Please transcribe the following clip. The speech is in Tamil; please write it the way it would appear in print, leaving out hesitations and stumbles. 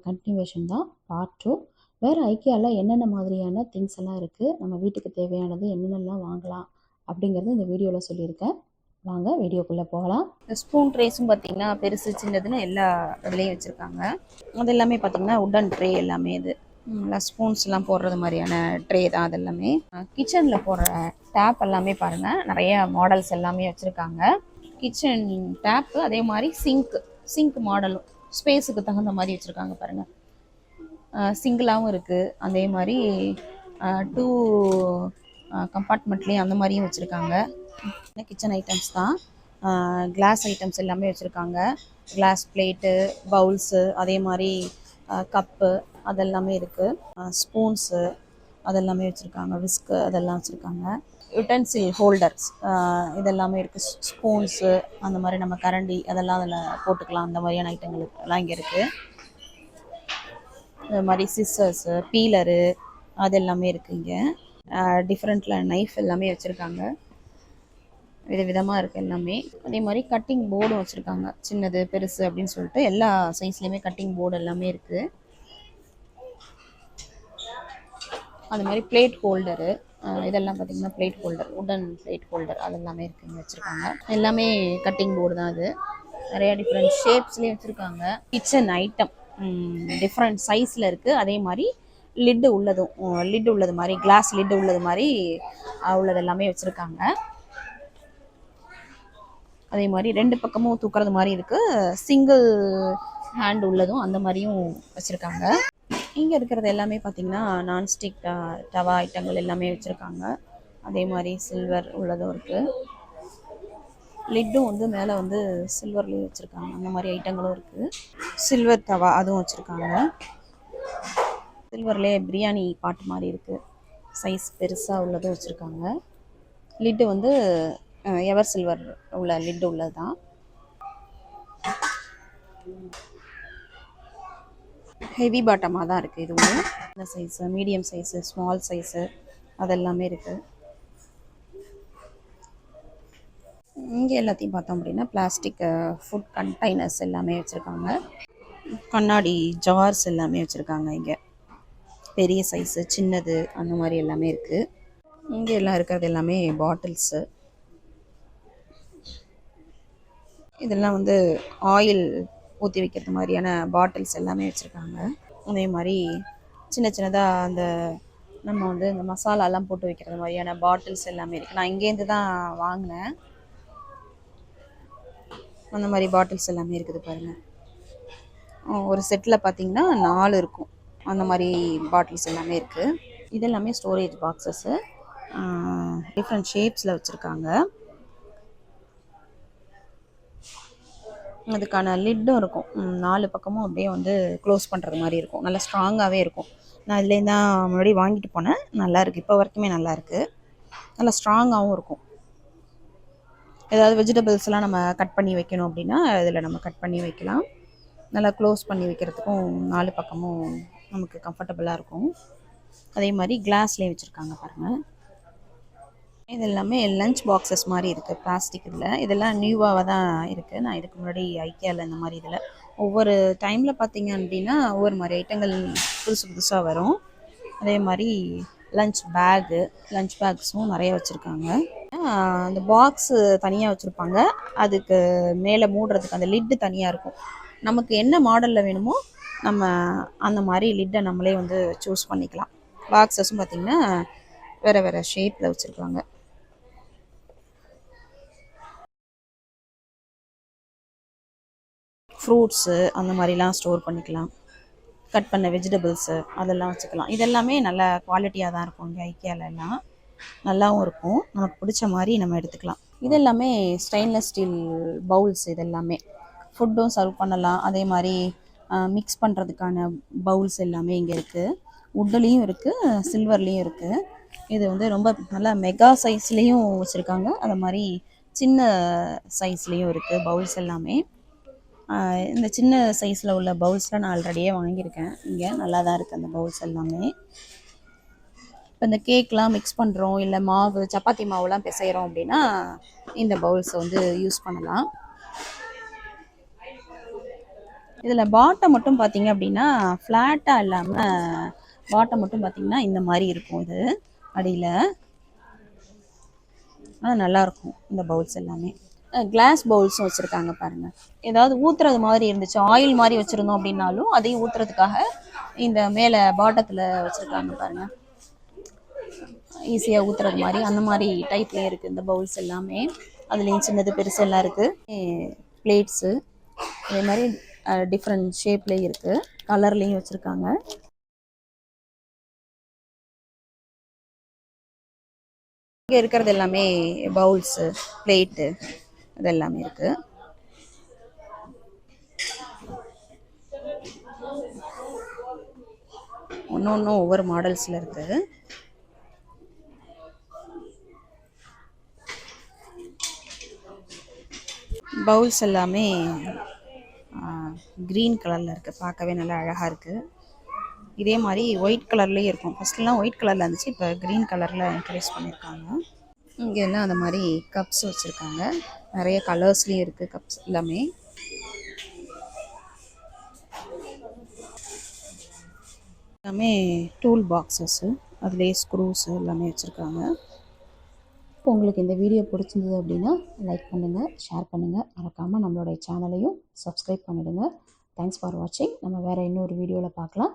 கண்டினியூவேஷன் தான் பார்ட் 2. வேறு ஐக்கியாவில் என்னென்ன மாதிரியான திங்ஸ் எல்லாம் இருக்குது, நம்ம வீட்டுக்கு தேவையானது என்னென்னலாம் வாங்கலாம் அப்படிங்கிறது இந்த வீடியோவில் சொல்லியிருக்கேன். வாங்க வீடியோக்குள்ளே போகலாம். ஸ்பூன் ட்ரேஸும் பார்த்தீங்கன்னா பெருசு சின்னதுன்னு எல்லா இதுலேயும் வச்சுருக்காங்க. அது எல்லாமே பார்த்தீங்கன்னா உட்டன் ட்ரே எல்லாமே. இது ஸ்பூன்ஸ்லாம் போடுறது மாதிரியான ட்ரே தான். அது எல்லாமே கிச்சனில் போடுற டேப் எல்லாமே பாருங்கள், நிறைய மாடல்ஸ் எல்லாமே வச்சுருக்காங்க. கிச்சன் டேப்பு அதே மாதிரி சிங்க் மாடலும் ஸ்பேஸுக்கு தகுந்த மாதிரி வச்சுருக்காங்க பாருங்கள். சிங்கிளாகவும் இருக்குது, அதே மாதிரி 2 கம்பார்ட்மெண்ட்லேயும் அந்த மாதிரியும் வச்சுருக்காங்க. கிச்சன் ஐட்டம்ஸ் தான், கிளாஸ் ஐட்டம்ஸ் எல்லாமே வச்சுருக்காங்க. கிளாஸ் பிளேட்டு, பவுல்ஸு, அதே மாதிரி கப்பு அதெல்லாமே இருக்குது. ஸ்பூன்ஸு அதெல்லாமே வச்சுருக்காங்க. விஸ்கு அதெல்லாம் வச்சுருக்காங்க. யுட்டென்சில் ஹோல்டர்ஸ் இதெல்லாமே இருக்குது. ஸ்பூன்ஸு அந்த மாதிரி நம்ம கரண்டி அதெல்லாம் அதில் போட்டுக்கலாம். அந்த மாதிரியான ஐட்டங்கள் எல்லாம் இங்கே இருக்குது. இது மாதிரி சிஸ்ஸர்ஸு, பீலரு அது எல்லாமே இருக்குது இங்கே. டிஃப்ரெண்ட்டில் நைஃப் எல்லாமே வச்சுருக்காங்க. விதவிதமாக இருக்குது எல்லாமே. அதே மாதிரி கட்டிங் போர்டும் வச்சுருக்காங்க, சின்னது பெருசு அப்படின்னு சொல்லிட்டு எல்லா சைஸ்லேயுமே கட்டிங் போர்டு எல்லாமே இருக்குது. அது மாதிரி பிளேட் ஹோல்டரு இதெல்லாம் பார்த்திங்கன்னா பிளேட் ஹோல்டர், உடன் பிளேட் ஹோல்டர் அதெல்லாமே இருக்குங்க வச்சுருக்காங்க. எல்லாமே கட்டிங் போர்டு தான். அது நிறையா டிஃப்ரெண்ட் ஷேப்ஸ்லேயும் வச்சுருக்காங்க. கிச்சன் ஐட்டம் டிஃப்ரெண்ட் சைஸில் இருக்குது. அதே மாதிரி லிட்டு உள்ளது மாதிரி, கிளாஸ் லிட்டு உள்ளது மாதிரி உள்ளது எல்லாமே வச்சுருக்காங்க. அதே மாதிரி 2 பக்கமும் தூக்குறது மாதிரி இருக்குது. சிங்கிள் ஹேண்ட் உள்ளதும் அந்த மாதிரியும் வச்சுருக்காங்க. இங்கே இருக்கிறது எல்லாமே பார்த்திங்கன்னா நான்ஸ்டிக் தவா ஐட்டங்கள் எல்லாமே வச்சுருக்காங்க. அதே மாதிரி சில்வர் உள்ளதும் இருக்குது. லிட்டும் வந்து மேலே வந்து சில்வர்லேயும் வச்சுருக்காங்க. அந்த மாதிரி ஐட்டங்களும் இருக்குது. சில்வர் தவா அதுவும் வச்சுருக்காங்க. சில்வர்லேயே பிரியாணி பாட்டு மாதிரி இருக்குது, சைஸ் பெருசாக உள்ளதும் வச்சுருக்காங்க. லிட்டு வந்து எவர் சில்வர் உள்ள லிட்டு உள்ளது தான். ஹெவி பாட்டமாக தான் இருக்குது. இதுவும் இந்த size, medium size, small size அதெல்லாமே இருக்குது. இங்கே எல்லாத்தையும் பார்த்தோம் அப்படின்னா பிளாஸ்டிக் ஃபுட் கண்டெய்னர்ஸ் எல்லாமே வச்சுருக்காங்க. கண்ணாடி ஜார்ஸ் எல்லாமே வச்சுருக்காங்க. இங்கே பெரிய சைஸு, சின்னது அந்த மாதிரி எல்லாமே இருக்குது. இங்கே எல்லாம் இருக்கிறது எல்லாமே பாட்டில்ஸு. இதெல்லாம் வந்து ஆயில் ஊற்றி வைக்கிறது மாதிரியான பாட்டில்ஸ் எல்லாமே வச்சுருக்காங்க. அதே மாதிரி சின்னதாக அந்த நம்ம வந்து இந்த மசாலாலாம் போட்டு வைக்கிறது மாதிரியான பாட்டில்ஸ் எல்லாமே இருக்குது. நான் இங்கேருந்து தான் வாங்கினேன். அந்த மாதிரி பாட்டில்ஸ் எல்லாமே இருக்குது பாருங்கள். ஒரு செட்டில் பார்த்திங்கன்னா 4 இருக்கும். அந்த மாதிரி பாட்டில்ஸ் எல்லாமே இருக்குது. இதெல்லாமே ஸ்டோரேஜ் பாக்ஸஸ்ஸு டிஃப்ரெண்ட் ஷேப்ஸில் வச்சுருக்காங்க. அதுக்கான லிட்டும் இருக்கும். 4 பக்கமும் அப்படியே வந்து க்ளோஸ் பண்ணுறது மாதிரி இருக்கும். நல்லா ஸ்ட்ராங்காகவே இருக்கும். நான் இதுலேருந்து தான் முன்னாடி வாங்கிட்டு போனேன். நல்லா இருக்குது, இப்போ வரைக்குமே நல்லா இருக்குது. நல்லா ஸ்ட்ராங்காகவும் இருக்கும். ஏதாவது வெஜிடபிள்ஸ்லாம் நம்ம கட் பண்ணி வைக்கணும் அப்படின்னா இதில் நம்ம கட் பண்ணி வைக்கலாம். நல்லா க்ளோஸ் பண்ணி வைக்கிறதுக்கும் 4 பக்கமும் நமக்கு கம்ஃபர்டபுளாக இருக்கும். அதே மாதிரி கிளாஸ்லேயும் வச்சுருக்காங்க பாருங்கள். இது எல்லாமே லஞ்ச் பாக்ஸஸ் மாதிரி இருக்குது, பிளாஸ்டிக். இதெல்லாம் நியூவாக தான் இருக்குது. நான் இதுக்கு முன்னாடி ஐக்கியாவில் இந்த மாதிரி இதில் ஒவ்வொரு டைமில் பார்த்திங்க அப்படின்னா ஒவ்வொரு மாதிரி ஐட்டங்கள் புதுசாக வரும். அதே மாதிரி லஞ்ச் பேக்ஸும் நிறைய வச்சுருக்காங்க. அந்த பாக்ஸு தனியாக வச்சுருப்பாங்க, அதுக்கு மேலே மூடுறதுக்கு அந்த லிட்டு தனியாக இருக்கும். நமக்கு என்ன மாடலில் வேணுமோ நம்ம அந்த மாதிரி லிட்டை நம்மளே வந்து சூஸ் பண்ணிக்கலாம். பாக்ஸஸும் பார்த்திங்கன்னா வேறு ஷேப்பில் வச்சுருக்காங்க. ஃப்ரூட்ஸு அந்த மாதிரிலாம் ஸ்டோர் பண்ணிக்கலாம். கட் பண்ண வெஜிடபிள்ஸு அதெல்லாம் வச்சுக்கலாம். இதெல்லாமே நல்ல குவாலிட்டியாக தான் இருக்கும். இங்கே ஐக்கியாலெல்லாம் நல்லாவும் இருக்கும். நமக்கு பிடிச்ச மாதிரி நம்ம எடுத்துக்கலாம். இதெல்லாமே ஸ்டெயின்லெஸ் ஸ்டீல் பவுல்ஸ். இதெல்லாமே ஃபுட்டும் சர்வ் பண்ணலாம். அதே மாதிரி மிக்ஸ் பண்ணுறதுக்கான பவுல்ஸ் எல்லாமே இங்கே இருக்குது. வுட்லேயும் இருக்குது, சில்வர்லேயும் இருக்குது. இது வந்து ரொம்ப நல்லா மெகா சைஸ்லேயும் வச்சுருக்காங்க. அது மாதிரி சின்ன சைஸ்லேயும் இருக்குது பவுல்ஸ் எல்லாமே. இந்த சின்ன சைஸில் உள்ள பவுல்ஸ்லாம் நான் ஆல்ரெடியே வாங்கியிருக்கேன். இங்கே நல்லா தான் இருக்குது அந்த பவுல்ஸ் எல்லாமே. இப்போ இந்த கேக்லாம் மிக்ஸ் பண்ணுறோம், இல்லை மாவு சப்பாத்தி மாவுலாம் பிசைகிறோம் அப்படின்னா இந்த பவுல்ஸை வந்து யூஸ் பண்ணலாம். இதில் பாட்டம் மட்டும் பார்த்தீங்க அப்படின்னா ஃப்ளாட்டாக இல்லாமல் பாட்டம் மட்டும் பார்த்தீங்கன்னா இந்த மாதிரி இருக்கும். இது அடியில் ஆனால் நல்லாயிருக்கும். இந்த பவுல்ஸ் எல்லாமே கிளாஸ் பவுல்ஸும் வச்சுருக்காங்க பாருங்கள். ஏதாவது ஊற்றுறது மாதிரி இருந்துச்சு, ஆயில் மாதிரி வச்சுருந்தோம் அப்படின்னாலும் அதையும் ஊற்றுறதுக்காக இந்த மேலே பாட்டத்தில் வச்சுருக்காங்க பாருங்கள். ஈஸியாக ஊற்றுறது மாதிரி அந்த மாதிரி டைப்லேயே இருக்குது இந்த பவுல்ஸ் எல்லாமே. அதுலேயும் சின்னது பெருசு எல்லாம் இருக்குது. பிளேட்ஸு அதே மாதிரி டிஃப்ரெண்ட் ஷேப்லேயும் இருக்குது, கலர்லேயும் வச்சுருக்காங்க. இங்கே இருக்கிறது எல்லாமே பவுல்ஸு, பிளேட்டு அது எல்லாமே இருக்குது. ஒன்று ஒவ்வொரு மாடல்ஸில் இருக்குது. பவுல்ஸ் எல்லாமே க்ரீன் கலரில் இருக்குது, பார்க்கவே நல்லா அழகாக இருக்குது. இதே மாதிரி ஒயிட் கலர்லேயே இருக்கும். ஃபஸ்ட்லாம் ஒயிட் கலரில் இருந்துச்சு, இப்போ க்ரீன் கலரில் இன்ட்ரடியூஸ் பண்ணியிருக்காங்க. இங்கே எல்லாம் அந்த மாதிரி கப்ஸ் வச்சுருக்காங்க, நிறைய கலர்ஸ்லேயும் இருக்குது கப்ஸ் எல்லாமே. எல்லாமே டூல் பாக்ஸஸ்ஸு, அதுலேயே ஸ்க்ரூஸு எல்லாமே வச்சுருக்காங்க. இப்போ உங்களுக்கு இந்த வீடியோ பிடிச்சிருந்தது அப்படின்னா லைக் பண்ணுங்கள், ஷேர் பண்ணுங்கள், மறக்காமல் நம்மளுடைய சேனலையும் சப்ஸ்கிரைப் பண்ணிவிடுங்க. தேங்க்ஸ் ஃபார் வாட்சிங். நம்ம வேறு இன்னொரு வீடியோவில் பார்க்கலாம்.